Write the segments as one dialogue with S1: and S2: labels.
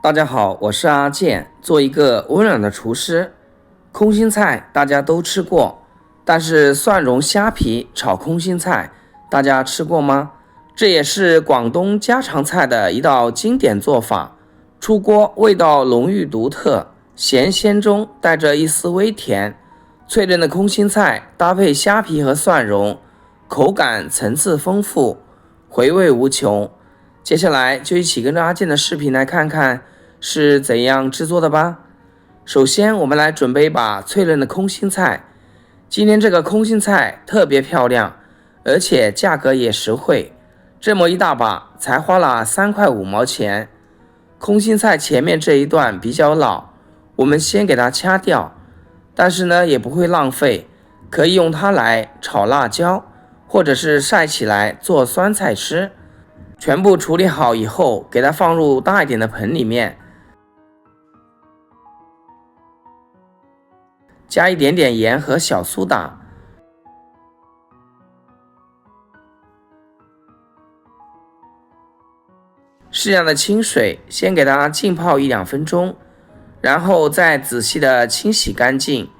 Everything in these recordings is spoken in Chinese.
S1: 大家好，我是阿健，做一个温暖的厨师。空心菜大家都吃过，但是蒜蓉虾皮炒空心菜，大家吃过吗？这也是广东家常菜的一道经典做法。出锅味道浓郁独特，咸鲜中带着一丝微甜。脆嫩的空心菜搭配虾皮和蒜蓉，口感层次丰富，回味无穷。接下来就一起跟着阿健的视频来看看是怎样制作的吧。首先我们来准备一把脆嫩的空心菜，今天这个空心菜特别漂亮，而且价格也实惠，这么一大把才花了3块5毛钱。空心菜前面这一段比较老，我们先给它掐掉，但是呢也不会浪费，可以用它来炒辣椒，或者是晒起来做酸菜吃。全部处理好以后，给它放入大一点的盆里面，加一点点盐和小苏打，适量的清水，先给它浸泡1-2分钟，然后再仔细的清洗干净。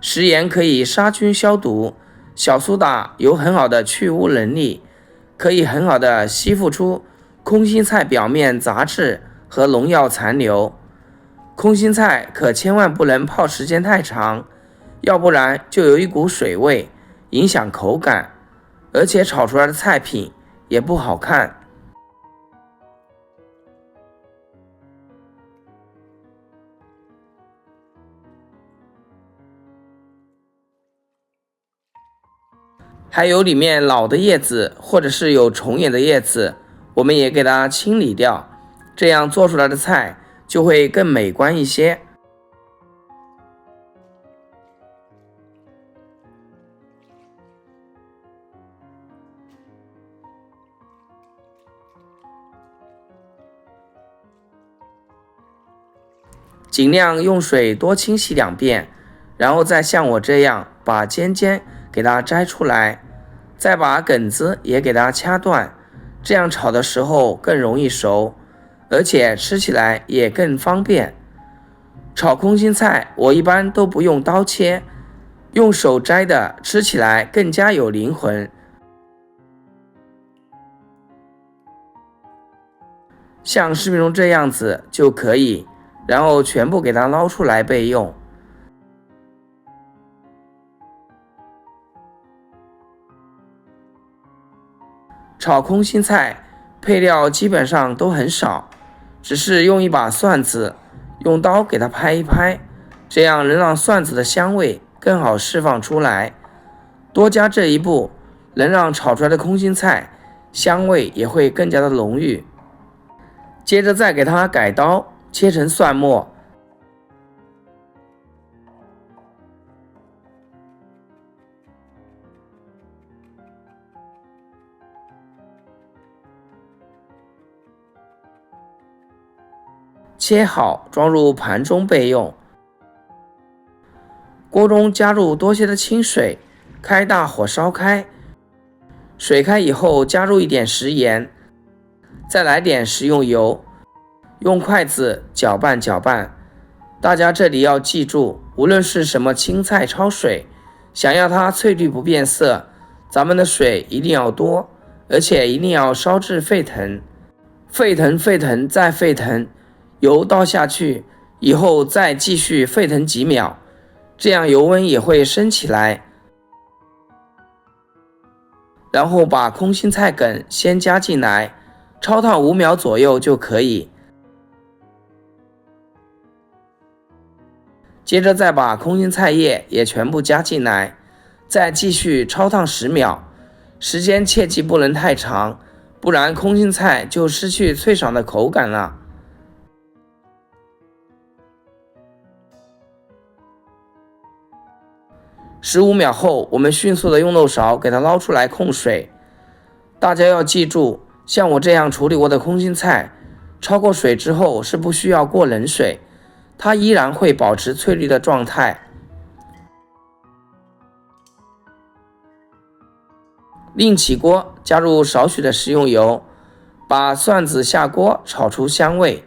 S1: 食盐可以杀菌消毒，小苏打有很好的去污能力，可以很好的吸附出空心菜表面杂质和农药残留。空心菜可千万不能泡时间太长，要不然就有一股水味，影响口感，而且炒出来的菜品也不好看。还有里面老的叶子或者是有虫眼的叶子，我们也给它清理掉，这样做出来的菜就会更美观一些。尽量用水多清洗2遍，然后再像我这样把尖尖给它摘出来，再把梗子也给它掐断，这样炒的时候更容易熟，而且吃起来也更方便。炒空心菜我一般都不用刀切，用手摘的，吃起来更加有灵魂。像视频中这样子就可以，然后全部给它捞出来备用。炒空心菜配料基本上都很少，只是用一把蒜子，用刀给它拍一拍，这样能让蒜子的香味更好释放出来。多加这一步，能让炒出来的空心菜香味也会更加的浓郁。接着再给它改刀，切成蒜末，切好装入盘中备用。锅中加入多些的清水，开大火烧开，水开以后加入一点食盐，再来点食用油，用筷子搅拌搅拌。大家这里要记住，无论是什么青菜焯水，想要它翠绿不变色，咱们的水一定要多，而且一定要烧至沸腾，沸腾沸腾再沸腾，油倒下去以后再继续沸腾几秒，这样油温也会升起来。然后把空心菜梗先加进来，焯烫5秒左右就可以。接着再把空心菜叶也全部加进来，再继续焯烫10秒，时间切记不能太长，不然空心菜就失去脆爽的口感了。15秒后，我们迅速的用漏勺给它捞出来控水。大家要记住，像我这样处理过的空心菜，焯过水之后是不需要过冷水，它依然会保持翠绿的状态。另起锅，加入少许的食用油，把蒜子下锅炒出香味。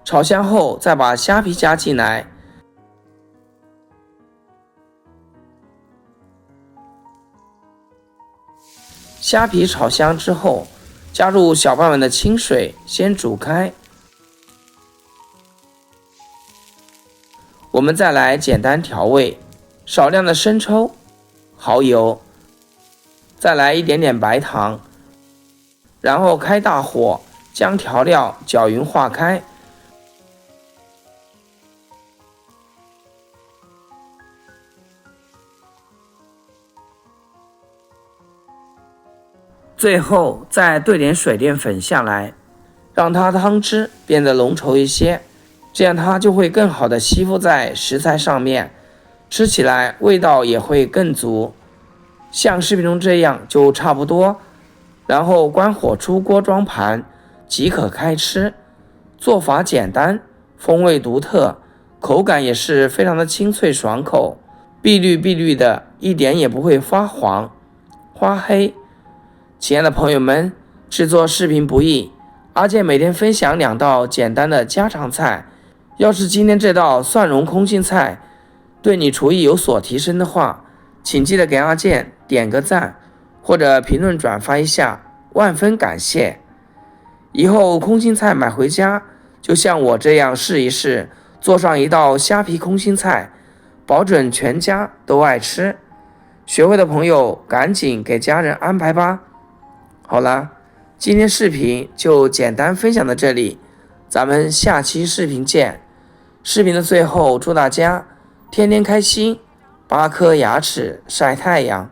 S1: 炒香后再把虾皮加进来。虾皮炒香之后，加入小半碗的清水，先煮开。我们再来简单调味，少量的生抽、蚝油，再来一点点白糖，然后开大火将调料搅匀化开。最后再兑点水淀粉下来，让它汤汁变得浓稠一些，这样它就会更好的吸附在食材上面，吃起来味道也会更足。像视频中这样就差不多，然后关火出锅装盘即可开吃。做法简单，风味独特，口感也是非常的清脆爽口，碧绿的，一点也不会发黄发黑。亲爱的朋友们，制作视频不易，阿健每天分享2道简单的家常菜。要是今天这道蒜蓉空心菜对你厨艺有所提升的话，请记得给阿健点个赞，或者评论转发一下，万分感谢。以后空心菜买回家，就像我这样试一试，做上一道虾皮空心菜，保准全家都爱吃。学会的朋友赶紧给家人安排吧。好了，今天视频就简单分享到这里，咱们下期视频见。视频的最后，祝大家天天开心，8颗牙齿晒太阳。